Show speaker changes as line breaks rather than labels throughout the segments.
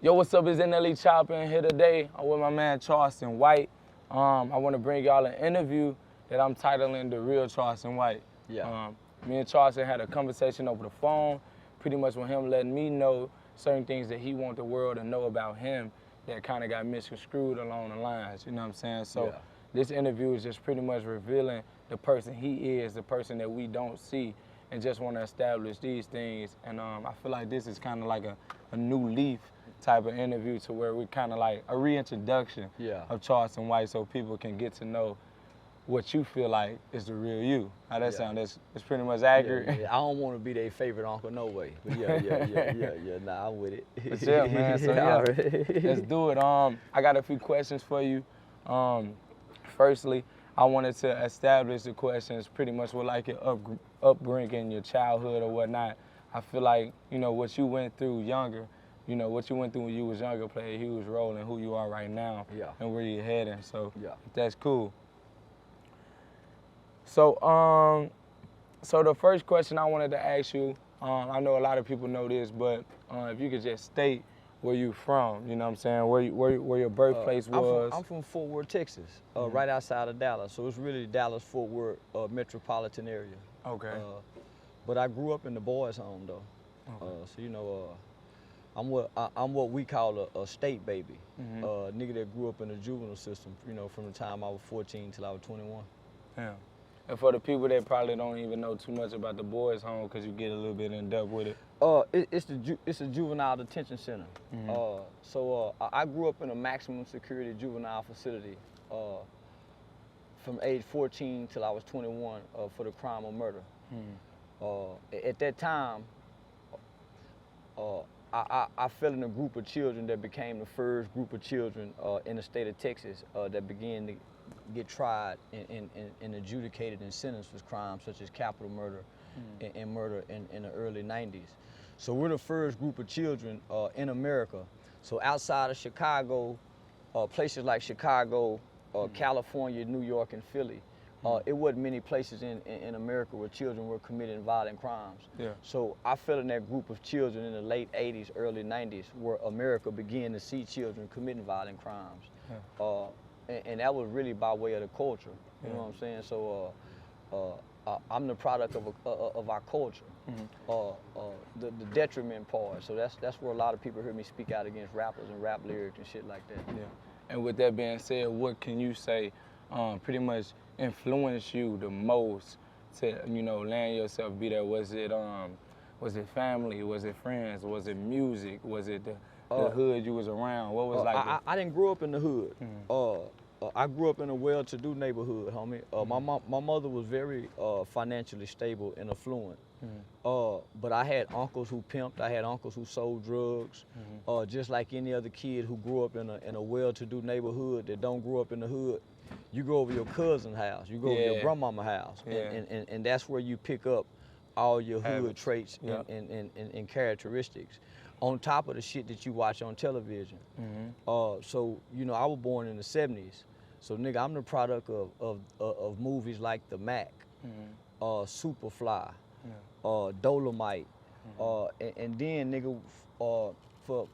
Yo, what's up? It's NLE Choppa in here today. I'm with my man Charleston White. I want to bring y'all an interview that I'm titling The Real Charleston White.
Yeah.
Me and Charleston had a conversation over the phone, pretty much with him letting me know certain things that he want the world to know about him that kind of got misconstrued along the lines, you know what I'm saying? So This interview is just pretty much revealing the person he is, the person that we don't see, and just want to establish these things. And I feel like this is kind of like a new leaf type of interview to where we kind of like a reintroduction of Charleston White so people can get to know what you feel like is the real you. How that sound? It's pretty much accurate.
I don't want to be their favorite uncle, no way. But nah, I'm with it.
But yeah, man, so let's do it. I got a few questions for you. Firstly, I wanted to establish the questions pretty much with like your upbringing, your childhood or whatnot. I feel like, you know, what you went through younger, you know, what you went through when you was younger played a huge role in who you are right now and where you're heading. So that's cool. So, so the first question I wanted to ask you, I know a lot of people know this, but if you could just state where you from, you know what I'm saying, where your birthplace was.
I'm from Fort Worth, Texas, right outside of Dallas. So it's really Dallas-Fort Worth metropolitan area.
Okay.
But I grew up in the boys' home though. Okay. So you know, I'm what we call a state baby, nigga that grew up in the juvenile system. You know, from the time I was 14 till I was 21.
Yeah. And for the people that probably don't even know too much about the boys' home, because you get a little bit in depth with it.
It's a juvenile detention center. So I grew up in a maximum security juvenile facility from age 14 till I was 21 for the crime of murder. At that time, I fell in a group of children that became the first group of children in the state of Texas that began to get tried and adjudicated and sentenced for crimes such as capital murder and murder in the early 90s. So we're the first group of children in America. So outside of Chicago, places like Chicago, California, New York, and Philly, it wasn't many places in America where children were committing violent crimes. So I fell in that group of children in the late 80s, early 90s, where America began to see children committing violent crimes. And that was really by way of the culture, you know what I'm saying? So I'm the product of our culture, the detriment part. So that's where a lot of people hear me speak out against rappers and rap lyrics and shit like that.
Yeah. And with that being said, what can you say pretty much influenced you the most to, you know, land yourself be there? Was it family? Was it friends? Was it music? Was it the hood you was around? What was like?
I didn't grow up in the hood. I grew up in a well-to-do neighborhood, homie. My mother was very financially stable and affluent. But I had uncles who pimped. I had uncles who sold drugs. Just like any other kid who grew up in a well-to-do neighborhood that don't grow up in the hood, you go over your cousin's house, you go over your grandmama's house, and that's where you pick up all your hood traits and characteristics, on top of the shit that you watch on television. So, you know, I was born in the 70s. So, nigga, I'm the product of movies like The Mac, Superfly, Dolomite, and then, nigga, for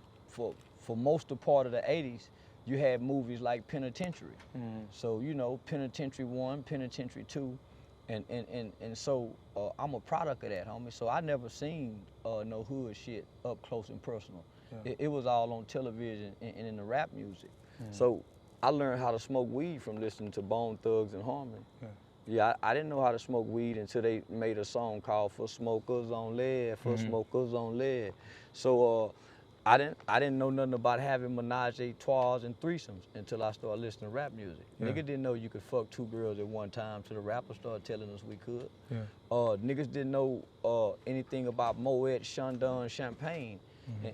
most of part of the 80s, you had movies like Penitentiary. So, you know, Penitentiary 1, Penitentiary 2, and so I'm a product of that, homie. So I never seen no hood shit up close and personal. It was all on television and in the rap music. So I learned how to smoke weed from listening to Bone Thugs and Harmony. I didn't know how to smoke weed until they made a song called For Smokers on Lead, For Smokers on Lead. So I didn't know nothing about having menage a trois and threesomes until I started listening to rap music. Nigga didn't know you could fuck 2 girls at one time till the rappers started telling us we could. Niggas didn't know anything about Moet, Chandon, Champagne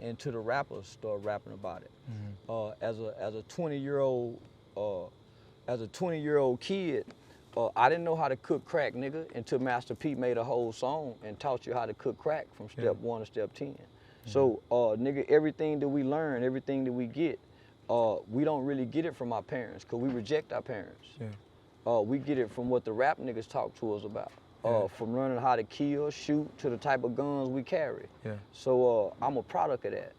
until the rappers started rapping about it. As a 20-year-old kid, I didn't know how to cook crack, nigga, until Master P made a whole song and taught you how to cook crack from step 1 to step 10. So, nigga, everything that we learn, everything that we get, we don't really get it from our parents, because we reject our parents. We get it from what the rap niggas talk to us about. From learning how to kill, shoot, to the type of guns we carry. So I'm a product of that.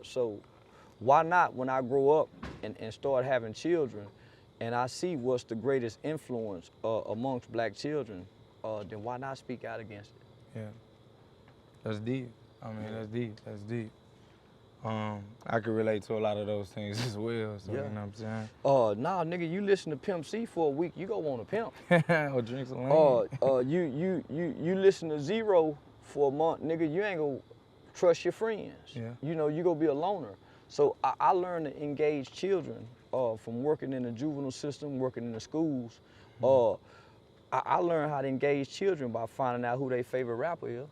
So why not when I grow up and start having children, and I see what's the greatest influence amongst black children, then why not speak out against it?
Yeah, that's deep. I mean, that's deep. That's deep. I can relate to a lot of those things as well. So
Yeah.
you know what I'm saying?
Nah, nigga, you listen to Pimp C for a week, you gonna want to pimp.
Or drink some lean.
You listen to Zero for a month, nigga, you ain't gonna trust your friends.
Yeah.
You know, you gonna be a loner. So I learned to engage children from working in the juvenile system, working in the schools. I learned how to engage children by finding out who their favorite rapper is.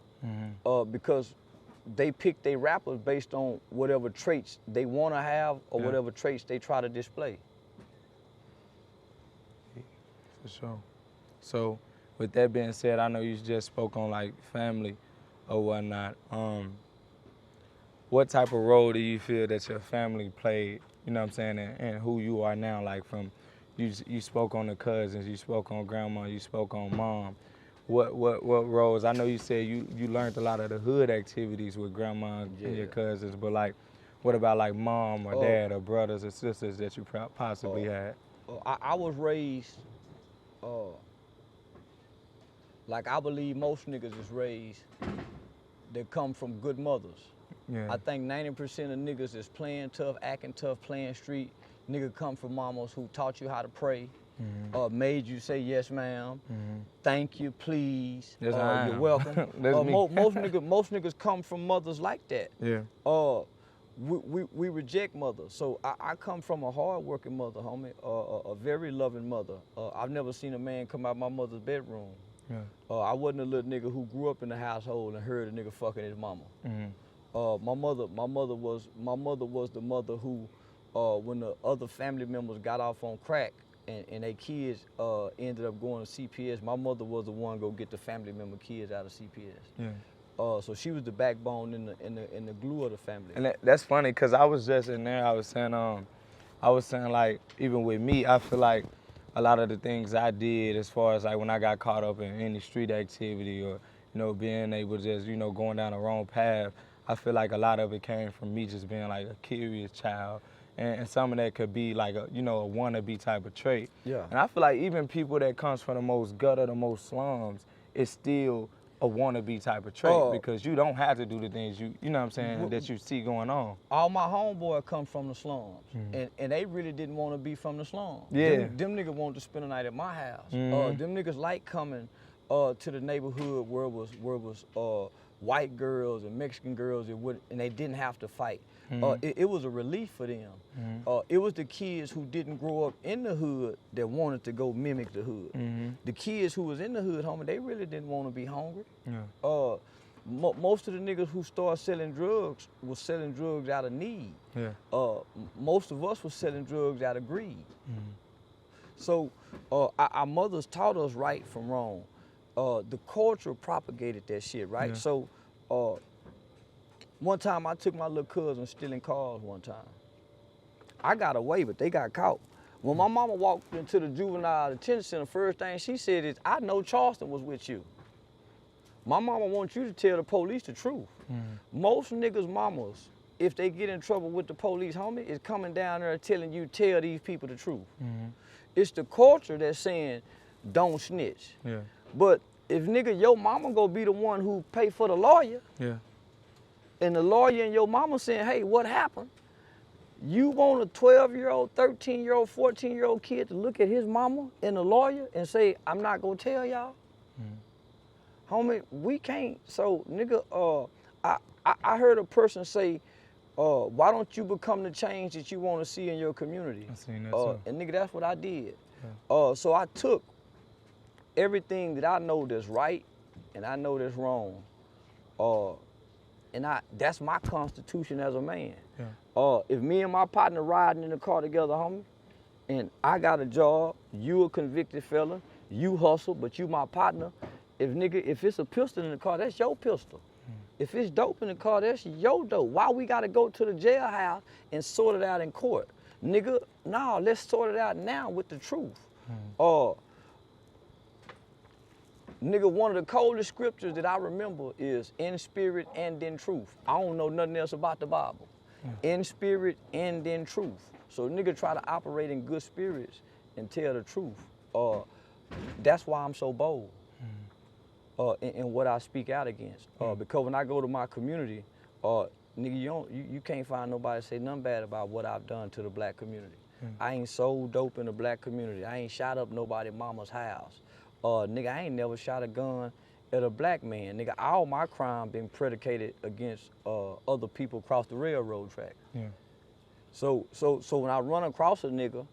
Because they pick their rappers based on whatever traits they want to have or whatever traits they try to display.
For sure. So, with that being said, I know you just spoke on like family or whatnot. What type of role do you feel that your family played, you know what I'm saying, and who you are now? Like from, you spoke on the cousins, you spoke on grandma, you spoke on mom. What roles? I know you said you learned a lot of the hood activities with grandma and your cousins, but like, what about like mom or dad or brothers or sisters that you possibly had?
I was raised, like I believe most niggas is raised that come from good mothers.
Yeah.
I think 90% of niggas is playing tough, acting tough, playing street. Nigga come from mamas who taught you how to pray. Made you say yes, ma'am. Thank you, please.
Yes,
you're welcome. Most niggas come from mothers like that.
Yeah.
We reject mothers. So I come from a hard-working mother, homie. A very loving mother. I've never seen a man come out my mother's bedroom.
Yeah.
I wasn't a little nigga who grew up in the household and heard a nigga fucking his mama. My mother was the mother who, when the other family members got off on crack, and their kids ended up going to CPS. My mother was the one go get the family member kids out of CPS.
Yeah.
So she was the backbone in the glue of the family.
And that's funny, cause I was just in there. I was saying like, even with me, I feel like a lot of the things I did, as far as like when I got caught up in any street activity or being able to just going down the wrong path, I feel like a lot of it came from me just being like a curious child. And some of that could be like a wannabe type of trait.
Yeah.
And I feel like even people that comes from the most gutter, the most slums, it's still a wannabe type of trait because you don't have to do the things you know what I'm saying, that you see going on.
All my homeboys come from the slums, and they really didn't want to be from the slums.
Yeah.
Them niggas wanted to spend the night at my house. Them niggas like coming to the neighborhood where it was white girls and Mexican girls, and they didn't have to fight. It was a relief for them. It was the kids who didn't grow up in the hood that wanted to go mimic the hood. The kids who was in the hood, homie, they really didn't want to be hungry.
Yeah.
Most of the niggas who started selling drugs was selling drugs out of need.
Yeah.
Most of us was selling drugs out of greed. So our mothers taught us right from wrong. The culture propagated that shit, right?
Yeah.
So one time I took my little cousin stealing cars one time. I got away, but they got caught. When my mama walked into the juvenile detention center, first thing she said is, I know Charleston was with you. My mama wants you to tell the police the truth. Most niggas' mamas, if they get in trouble with the police, homie, is coming down there telling you, tell these people the truth. It's the culture that's saying, don't snitch.
Yeah.
But if nigga, your mama gonna be the one who pay for the lawyer,
Yeah.
and the lawyer and your mama saying, hey, what happened? You want a 12-year-old, 13-year-old, 14-year-old kid to look at his mama and the lawyer and say, I'm not gonna tell y'all? Homie, we can't. So nigga, I heard a person say, why don't you become the change that you want to see in your community?
I seen that too.
And nigga, that's what I did.
Yeah.
So I took everything that I know that's right and I know that's wrong. And that's my constitution as a man.
Yeah.
If me and my partner riding in the car together, homie, and I got a job, you a convicted felon, you hustle, but you my partner. If it's a pistol in the car, that's your pistol. If it's dope in the car, that's your dope. Why we gotta go to the jailhouse and sort it out in court? Nigga, nah, let's sort it out now with the truth. Nigga, one of the coldest scriptures that I remember is in spirit and in truth. I don't know nothing else about the Bible. in spirit and in truth. So nigga try to operate in good spirits and tell the truth. That's why I'm so bold in what I speak out against. Because when I go to my community, nigga, you can't find nobody say nothing bad about what I've done to the black community. I ain't sold dope in the black community. I ain't shot up nobody's mama's house. Nigga, I ain't never shot a gun at a black man. Nigga, all my crime been predicated against other people across the railroad track. So when I run across a nigga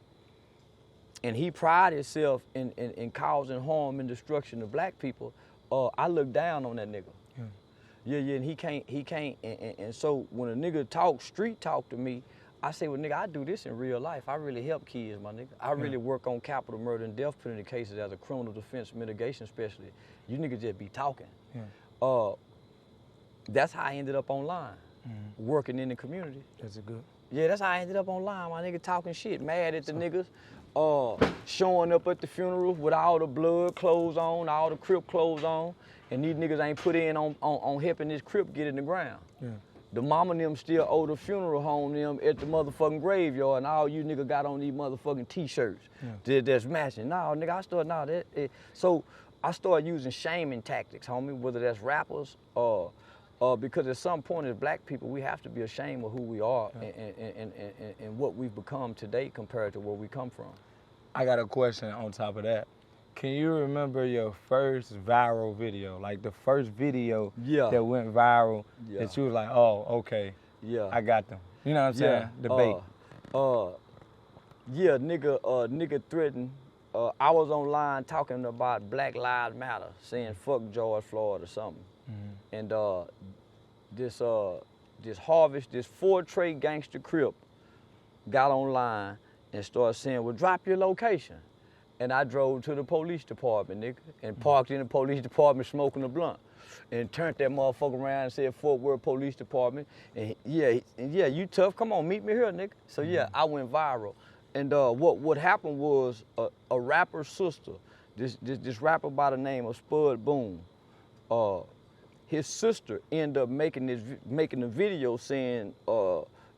and he pride himself in causing harm and destruction to black people, I look down on that nigga. Yeah, and he can't, and so when a nigga street talk to me, I say, well, nigga, I do this in real life. I really help kids, my nigga. I really work on capital murder and death penalty cases as a criminal defense mitigation specialist. You niggas just be talking. That's how I ended up online, working in the community.
That's a good.
Yeah, that's how I ended up online, my nigga, talking shit, mad at the niggas, showing up at the funeral with all the blood clothes on, all the Crip clothes on, and these niggas ain't put in on helping this Crip get in the ground. The mama and them still owe the funeral home them at the motherfucking graveyard, and all you niggas got on these motherfucking t-shirts that's matching. No, nigga, so I started using shaming tactics, homie, whether that's rappers because at some point as black people, we have to be ashamed of who we are and what we've become today compared to where we come from.
I got a question on top of that. Can you remember your first viral video? Like the first video that went viral that you was like, oh, okay, I got them. You know what I'm saying? Debate. Nigga threatened. I was online talking about Black Lives Matter, saying fuck George Floyd or something. And this 4-tray gangster Crip got online and started saying, well, drop your location. And I drove to the police department, nigga, and parked in the police department smoking a blunt. And turned that motherfucker around and said, Fort Worth Police Department. And yeah, you tough, come on, meet me here, nigga. So yeah, I went viral. And what happened was a rapper's sister, this rapper by the name of Spud Boom, his sister ended up making the video saying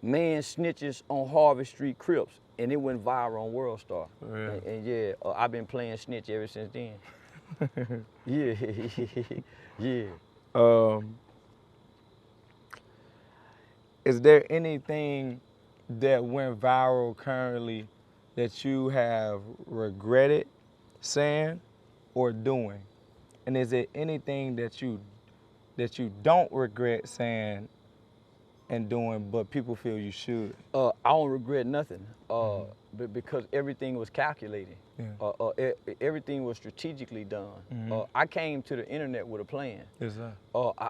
man snitches on Harvey Street Crips, and it went viral on World Star. And yeah, I've been playing snitch ever since then. Yeah. Is there anything that went viral currently that you have regretted saying or doing? And is there anything that you don't regret saying and doing, but people feel you should?
I don't regret nothing, because everything was calculated. Everything was strategically done. I came to the internet with a plan.
Yes, sir.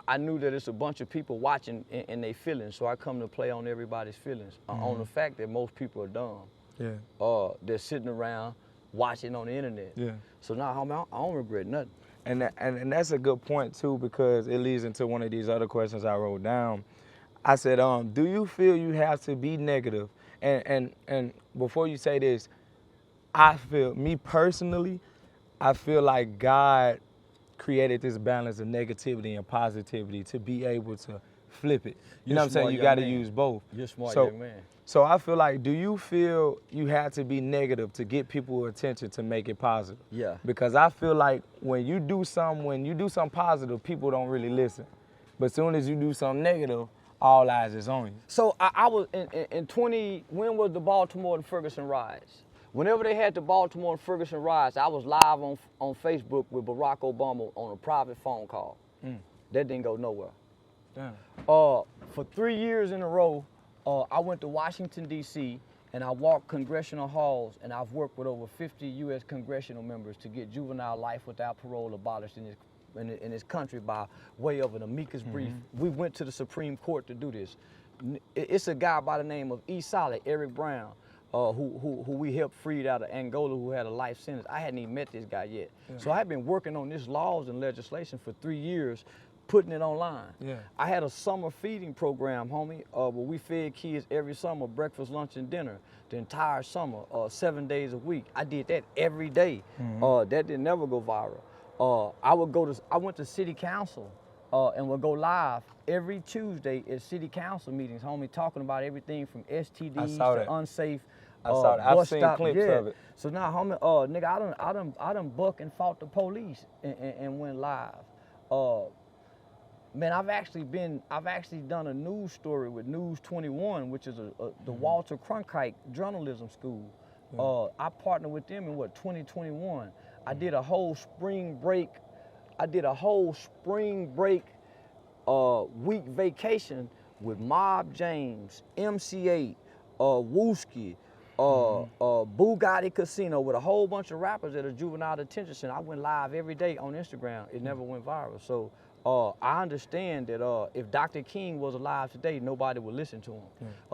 I knew that it's a bunch of people watching and they feelings, so I come to play on everybody's feelings, on the fact that most people are dumb. They're sitting around watching on the internet. So now, homie, I don't regret nothing.
And that's a good point too, because it leads into one of these other questions I wrote down. I said, do you feel you have to be negative? And before you say this, me personally, I feel like God created this balance of negativity and positivity to be able to flip it. You know what I'm saying? You got to use both.
You're a smart young man.
So I feel like, do you feel you have to be negative to get people's attention to make it positive?
Yeah.
Because I feel like when you do something positive, people don't really listen. But as soon as you do something negative, all eyes is on you.
So I was when was the Baltimore and Ferguson riots? Whenever they had the Baltimore and Ferguson riots, I was live on Facebook with Barack Obama on a private phone call. That didn't go nowhere.
Damn.
For 3 years in a row, I went to Washington, D.C., and I walked congressional halls, and I've worked with over 50 U.S. congressional members to get juvenile life without parole abolished in this country by way of an amicus brief. We went to the Supreme Court to do this. It's a guy by the name of E. Solid, Eric Brown, who we helped freed out of Angola, who had a life sentence. I hadn't even met this guy yet. So I've been working on this laws and legislation for 3 years, putting it online. I had a summer feeding program, homie, where we fed kids every summer, breakfast, lunch, and dinner, the entire summer, 7 days a week. I did that every day. That didn't never go viral. I went to city council and we'll go live every Tuesday at city council meetings, homie, talking about everything from STDs to unsafe.
I saw that. I've seen clips of it.
So now, homie, nigga, I done buck and fought the police and went live. Man, I've actually done a news story with News 21, which is the Walter Cronkite journalism school. I partnered with them in 2021. I did a whole spring break. Week vacation with Mob James, MC8, Wooski, Bugatti Casino, with a whole bunch of rappers at a juvenile detention center. I went live every day on Instagram. It never went viral. So I understand that if Dr. King was alive today, nobody would listen to him.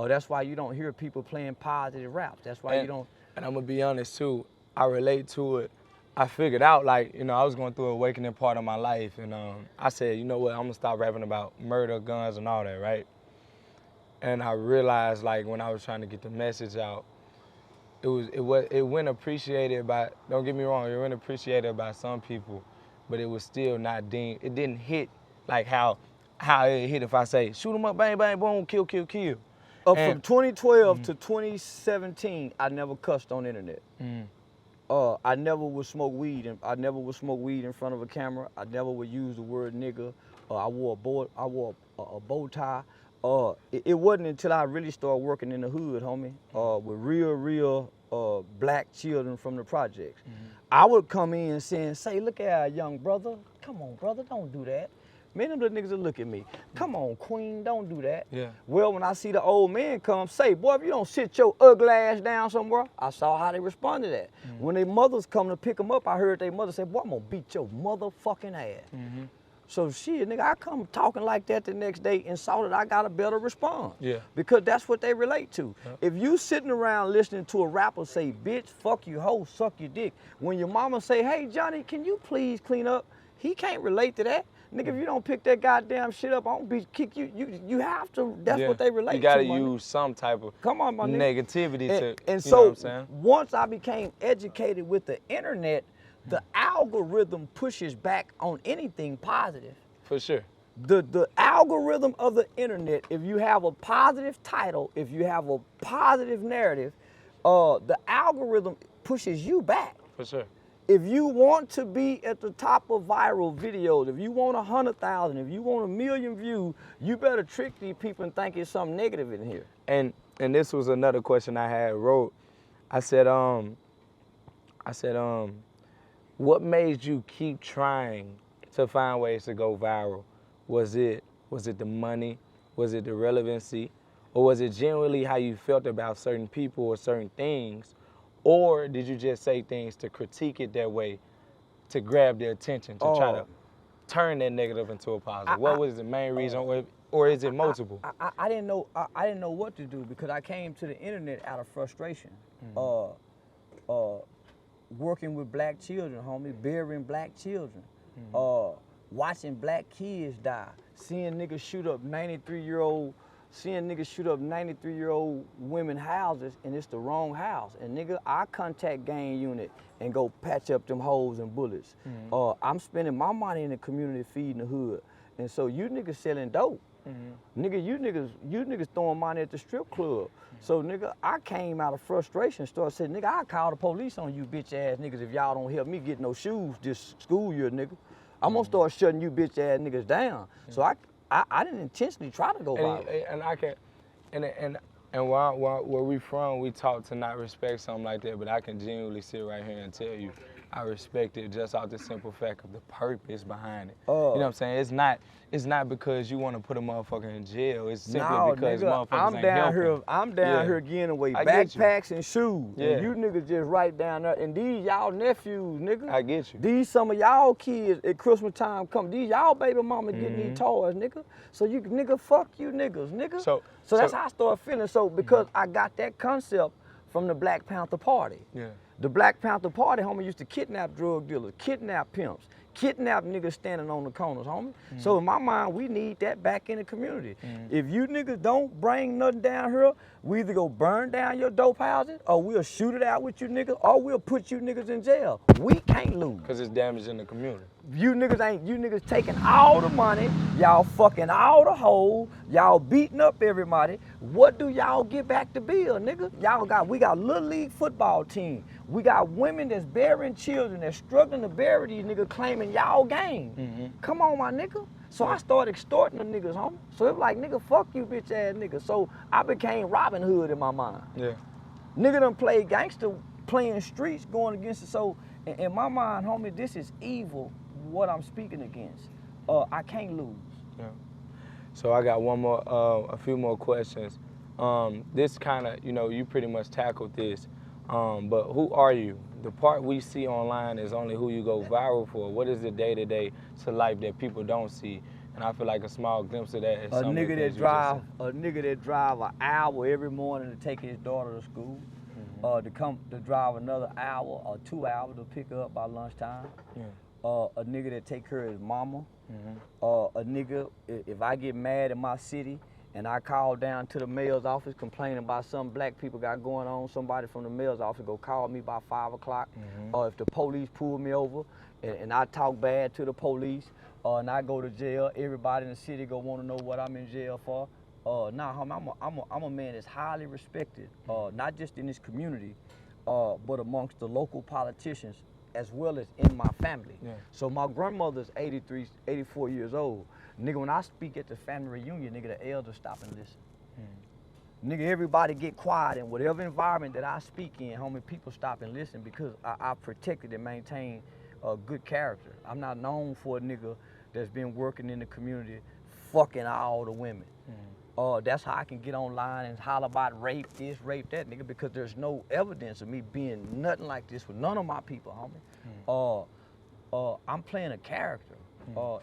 That's why you don't hear people playing positive raps. That's why you don't.
And I'm gonna be honest too, I relate to it. I figured out, like, you know, I was going through an awakening part of my life, and I said, you know what, I'm gonna stop rapping about murder, guns, and all that, right? And I realized, like, when I was trying to get the message out, it went appreciated by, don't get me wrong, it went appreciated by some people, but it was still not deemed, it didn't hit like how it hit if I say, shoot 'em up, bang, bang, boom, kill, kill, kill.
From 2012 to 2017, I never cussed on the internet. I never would smoke weed, and I never would smoke weed in front of a camera. I never would use the word nigga. I wore a bow tie. It wasn't until I really started working in the hood, homie, with real black children from the projects. I would come in saying, say, look at our young brother. Come on, brother, don't do that. Many of the niggas would look at me. Come on, queen, don't do that. Well, when I see the old man come, say, boy, if you don't sit your ugly ass down somewhere, I saw how they responded to that. When their mothers come to pick them up, I heard their mother say, boy, I'm gonna beat your motherfucking ass. So shit, nigga, I come talking like that the next day and saw that I got a better response. Because that's what they relate to. If you sitting around listening to a rapper say, bitch, fuck you, hoe, suck your dick, when your mama say, hey, Johnny, can you please clean up? He can't relate to that. Nigga, if you don't pick that goddamn shit up, I'm gonna kick you. You have to. That's what they relate to.
You gotta use some type of negativity to.
And so, know what I'm saying? Once I became educated with the internet, the algorithm pushes back on anything positive.
For sure.
The algorithm of the internet, if you have a positive title, if you have a positive narrative, the algorithm pushes you back.
For sure.
If you want to be at the top of viral videos, if you want 100,000, if you want 1 million views, you better trick these people and think it's something negative in here.
And this was another question I had wrote. I said, what made you keep trying to find ways to go viral? Was it the money? Was it the relevancy? Or was it genuinely how you felt about certain people or certain things? Or did you just say things to critique it that way, to grab their attention, to try to turn that negative into a positive? What was the main reason, or is it multiple?
I didn't know what to do, because I came to the internet out of frustration. Working with black children, homie, burying black children, watching black kids die, seeing niggas shoot up 93-year-old women houses, and it's the wrong house. And nigga, I contact gang unit and go patch up them holes and bullets. I'm spending my money in the community feeding the hood. And so you niggas selling dope. Nigga, you niggas throwing money at the strip club. So nigga, I came out of frustration, started saying, nigga, I'll call the police on you bitch ass niggas if y'all don't help me get no shoes this school year, nigga. I'm gonna start shutting you bitch ass niggas down. So I didn't intentionally try to go viral.
And where we from, we taught to not respect something like that, but I can genuinely sit right here and tell you, I respect it just off the simple fact of the purpose behind it. You know what I'm saying? It's not because you want to put a motherfucker in jail. It's simply because motherfuckers ain't helping.
I'm down here getting away backpacks and shoes. And you niggas just right down there. And these y'all nephews, nigga.
I get you.
These some of y'all kids at Christmas time come. These y'all baby mama getting these toys, nigga. So you nigga, fuck you niggas, nigga. So that's how I started feeling. So because I got that concept from the Black Panther Party. The Black Panther Party, homie, used to kidnap drug dealers, kidnap pimps, kidnap niggas standing on the corners, homie. So in my mind, we need that back in the community. If you niggas don't bring nothing down here, we either go burn down your dope houses, or we'll shoot it out with you niggas, or we'll put you niggas in jail. We can't lose.
Because it's damaging the community.
You niggas taking all the money, y'all fucking all the hoes, y'all beating up everybody. What do y'all get back to build, nigga? We got Little League football team. We got women that's bearing children, that's struggling to bury these niggas claiming y'all gang. Come on, my nigga. So I started extorting the niggas, homie. So it was like, nigga, fuck you, bitch ass nigga. So I became Robin Hood in my mind.
Yeah.
Nigga done played gangster, playing streets, going against it. So in my mind, homie, this is evil, what I'm speaking against. I can't lose.
Yeah. So I got a few more questions. This kind of, you pretty much tackled this, but who are you? The part we see online is only who you go viral for. What is the day-to-day to life that people don't see? And I feel like a small glimpse of that is
a nigga that drive an hour every morning to take his daughter to school, to drive another hour or 2 hours to pick her up by lunchtime. Yeah. A nigga that take care of his mama. A nigga, if I get mad in my city and I call down to the mayor's office complaining about something black people got going on, somebody from the mayor's office go call me by 5 o'clock. Or if the police pull me over and I talk bad to the police, and I go to jail, everybody in the city go want to know what I'm in jail for. I'm a man that's highly respected, not just in this community, but amongst the local politicians, as well as in my family. Yeah. So my grandmother's 84 years old. Nigga, when I speak at the family reunion, nigga, the elders stop and listen. Nigga, everybody get quiet in whatever environment that I speak in, homie, people stop and listen because I protected and maintain a good character. I'm not known for a nigga that's been working in the community fucking all the women. That's how I can get online and holler about rape this, rape that, nigga, because there's no evidence of me being nothing like this with none of my people, homie. I'm playing a character,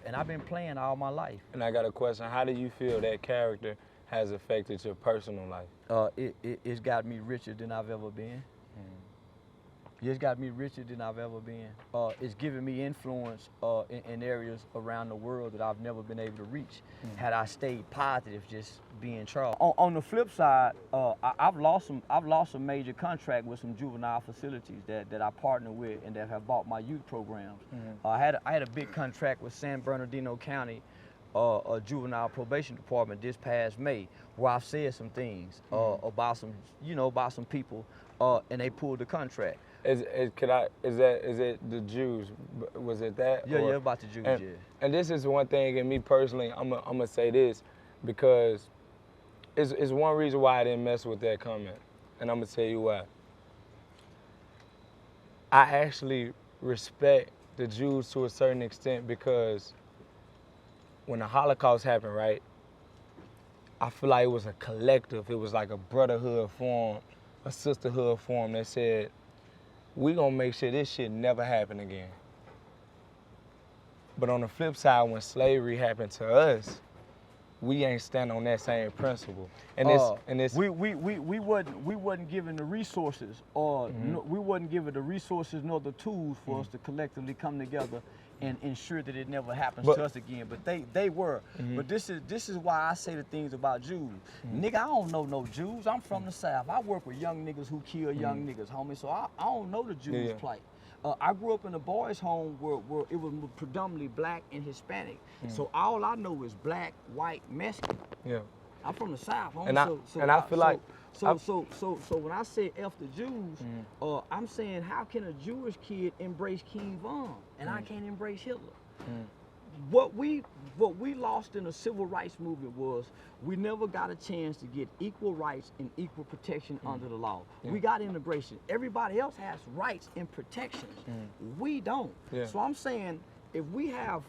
and I've been playing all my life.
And I got a question. How do you feel that character has affected your personal life?
It's got me richer than I've ever been. It's got me richer than I've ever been. It's given me influence in areas around the world that I've never been able to reach had I stayed positive just being Charles. On the flip side, I've lost some major contract with some juvenile facilities that I partner with and that have bought my youth programs. I had a big contract with San Bernardino County, a juvenile probation department this past May, where I've said some things about some people, and they pulled the contract.
Is it the Jews? Was it that?
Yeah, about the Jews, yeah.
And this is one thing, and me personally, I'm gonna say this, because it's one reason why I didn't mess with that comment, and I'm gonna tell you why. I actually respect the Jews to a certain extent because when the Holocaust happened, right, I feel like it was a collective. It was like a brotherhood form, a sisterhood form that said, we gonna make sure this shit never happen again. But on the flip side, when slavery happened to us, we ain't stand on that same principle. And
we wasn't given the resources, or we wasn't given the resources nor the tools for us to collectively come together and ensure that it never happens to us again. But they were. But this is why I say the things about Jews. Nigga, I don't know no Jews. I'm from the South. I work with young niggas who kill young niggas, homie. So I don't know the Jews' plight. I grew up in a boys' home where it was predominantly black and Hispanic. So all I know is black, white, Mexican. Yeah. I'm from the South, homie. So when I say F the Jews, I'm saying how can a Jewish kid embrace King Von and I can't embrace Hitler? What we lost in the civil rights movement was we never got a chance to get equal rights and equal protection under the law. We got integration. Everybody else has rights and protections. We don't. So I'm saying if we have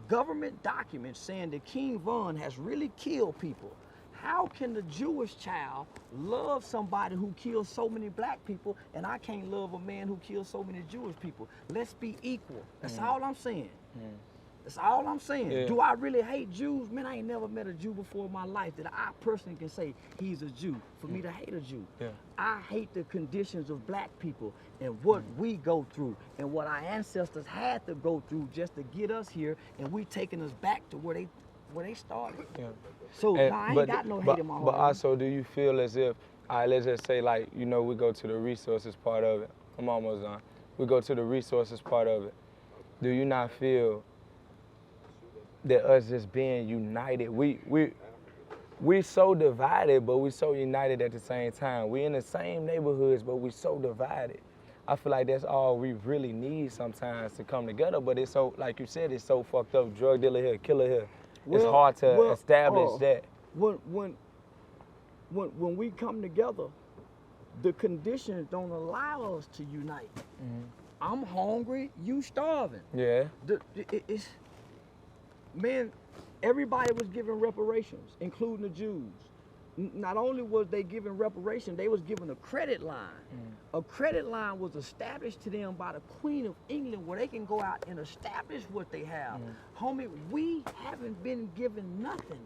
government documents saying that King Von has really killed people, how can the Jewish child love somebody who kills so many black people and I can't love a man who kills so many Jewish people? Let's be equal. That's all I'm saying. That's all I'm saying.
Yeah.
Do I really hate Jews? Man, I ain't never met a Jew before in my life that I personally can say he's a Jew. For me to hate a Jew.
Yeah.
I hate the conditions of black people and what we go through and what our ancestors had to go through just to get us here, and we taking us back to where they started.
Yeah.
So I ain't got no hate in my heart.
But also, do you feel as if, all right, let's just say, like, you know, we go to the resources part of it. I'm almost done. We go to the resources part of it. Do you not feel that us just being united, we so divided, but we so united at the same time. We in the same neighborhoods, but we so divided. I feel like that's all we really need sometimes to come together, but it's so, like you said, it's so fucked up. Drug dealer here, killer here. It's hard to establish that.
When we come together, the conditions don't allow us to unite. I'm hungry, you starving.
Yeah.
Man, everybody was giving reparations, including the Jews. Not only was they giving reparations, they was given a credit line. A credit line was established to them by the Queen of England where they can go out and establish what they have. Homie, we haven't been given nothing.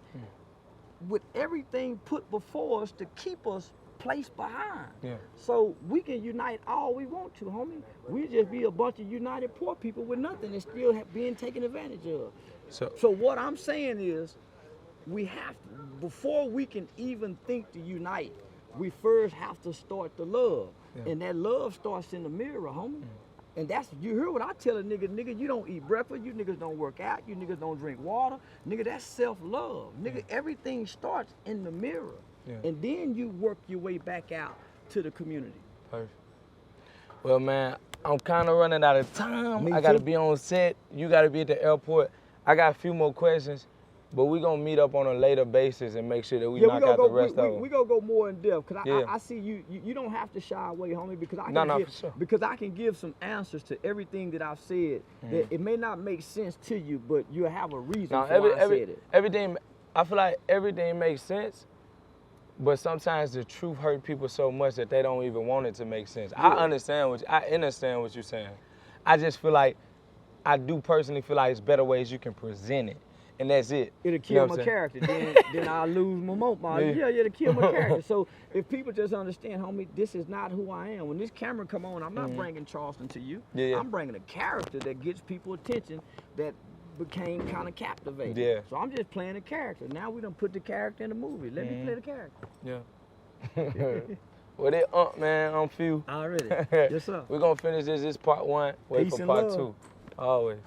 With everything put before us to keep us placed behind.
Yeah.
So we can unite all we want to, homie. We just be a bunch of united poor people with nothing and still being taken advantage of. So what I'm saying is, we have to, before we can even think to unite, we first have to start the love. Yeah. And that love starts in the mirror, homie. And that's, you hear what I tell a nigga, you don't eat breakfast, you niggas don't work out, you niggas don't drink water. Nigga, that's self-love. Nigga, everything starts in the mirror. Yeah. And then you work your way back out to the community.
Perfect. Well, man, I'm kind of running out of time. I got to be on set. You got to be at the airport. I got a few more questions, but we're going to meet up on a later basis and make sure that we knock out the rest of them.
We're going to go more in depth, because I see you don't have to shy away, homie, because I can give some answers to everything that I've said. That it may not make sense to you, but you have a reason why I said it.
Everything, I feel like everything makes sense, but sometimes the truth hurt people so much that they don't even want it to make sense. Yeah. I understand what you're saying. I just feel like, I do personally feel like it's better ways you can present it. And that's it.
It'll kill my character. Then I'll lose my moment. It'll kill my character. So if people just understand, homie, this is not who I am. When this camera come on, I'm not bringing Charleston to you. I'm bringing a character that gets people attention that became kind of captivating. Yeah. So I'm just playing a character. Now we done put the character in the movie. Let me play the character.
Yeah. Well, they man, I'm few.
Already. Yes, sir.
We're going to finish this. This is part 1. Wait for part 2. Always.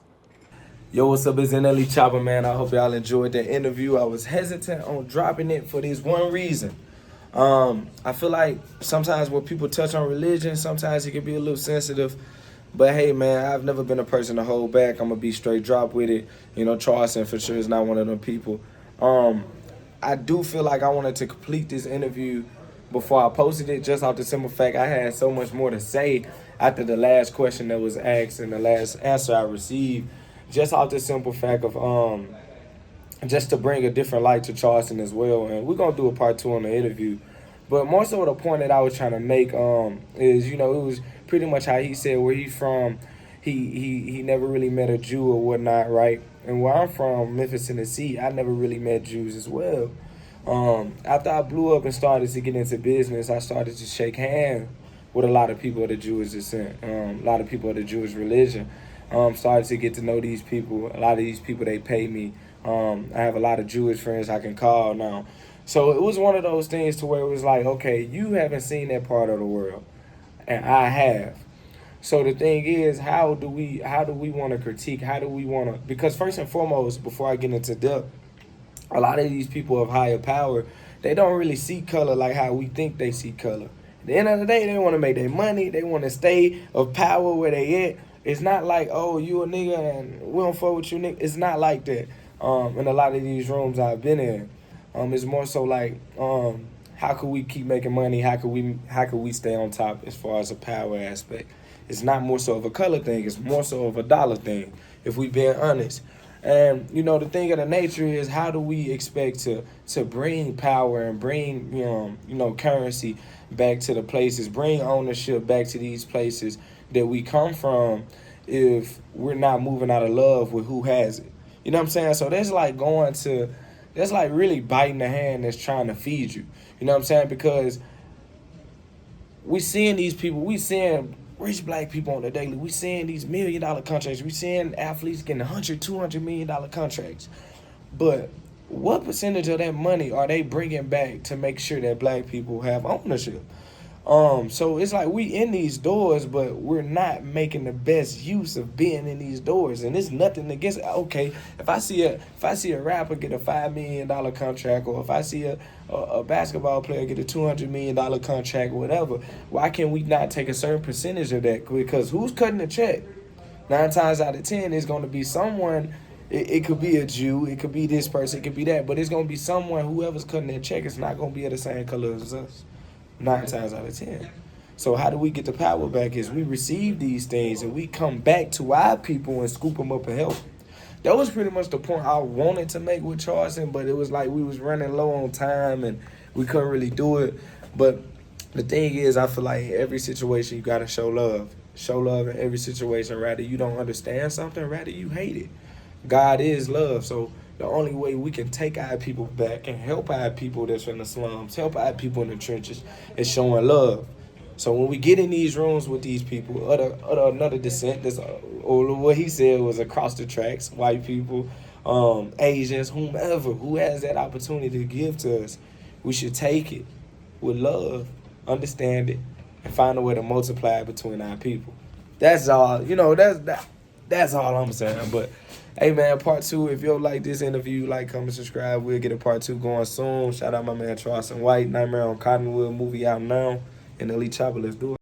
Yo, what's up? It's NLE Choppa, man. I hope y'all enjoyed that interview. I was hesitant on dropping it for this one reason. I feel like sometimes when people touch on religion, sometimes it can be a little sensitive. But hey, man, I've never been a person to hold back. I'm going to be straight drop with it. You know, Charleston for sure is not one of them people. I do feel like I wanted to complete this interview before I posted it, just off the simple fact I had so much more to say after the last question that was asked and the last answer I received. Just off the simple fact of just to bring a different light to Charleston as well. And we're going to do a part 2 on the interview. But more so the point that I was trying to make is, you know, it was pretty much how he said where he's from, he never really met a Jew or whatnot, right? And where I'm from, Memphis, Tennessee, I never really met Jews as well. After I blew up and started to get into business, I started to shake hands with a lot of people of the Jewish descent, a lot of people of the Jewish religion. Started to get to know these people. A lot of these people, they pay me. I have a lot of Jewish friends I can call now. So it was one of those things to where it was like, okay, you haven't seen that part of the world, and I have. So the thing is, how do we want to critique? How do we want to? Because first and foremost, before I get into depth, a lot of these people of higher power, they don't really see color like how we think they see color. At the end of the day, they want to make their money. They want to stay of power where they at. It's not like, oh, you a nigga and we don't fuck with you, nigga. It's not like that. In a lot of these rooms I've been in, it's more so like, how could we keep making money? How could we stay on top as far as a power aspect? It's not more so of a color thing. It's more so of a dollar thing, if we being honest. And, you know, the thing of the nature is, how do we expect to bring power and bring, you know, currency back to the places, bring ownership back to these places that we come from if we're not moving out of love with who has it? You know what I'm saying? So that's like that's like really biting the hand that's trying to feed you. You know what I'm saying? Because we seeing these people, we seeing rich black people on the daily. We seeing these $1 million contracts. We seeing athletes getting $100-200 million contracts. But what percentage of that money are they bringing back to make sure that black people have ownership? So it's like we in these doors, but we're not making the best use of being in these doors. And it's nothing against. Okay, if I see a rapper get a $5 million contract, or if I see a basketball player get a $200 million contract, or whatever, why can't we not take a certain percentage of that? Because who's cutting the check? 9 times out of 10, it's going to be someone. It could be a Jew, it could be this person, it could be that, but it's going to be someone, whoever's cutting that check, it's not going to be of the same color as us. 9 times out of 10. So how do we get the power back? Is we receive these things and we come back to our people and scoop them up and help. That was pretty much the point I wanted to make with Charleston, but it was like we was running low on time and we couldn't really do it. But the thing is, I feel like in every situation you gotta show love. Show love in every situation. Rather you don't understand something, rather you hate it. God is love, so the only way we can take our people back and help our people that's in the slums, help our people in the trenches, is showing love. So when we get in these rooms with these people, another descent, or what he said was across the tracks, white people, Asians, whomever, who has that opportunity to give to us, we should take it with love, understand it, and find a way to multiply it between our people. That's all, that's all I'm saying. But hey man, part 2, if you like this interview, like, comment, subscribe. We'll get a part 2 going soon. Shout out my man Charleston White, Nightmare on Cottonwood movie out now. And Elite Choppa, let's do it.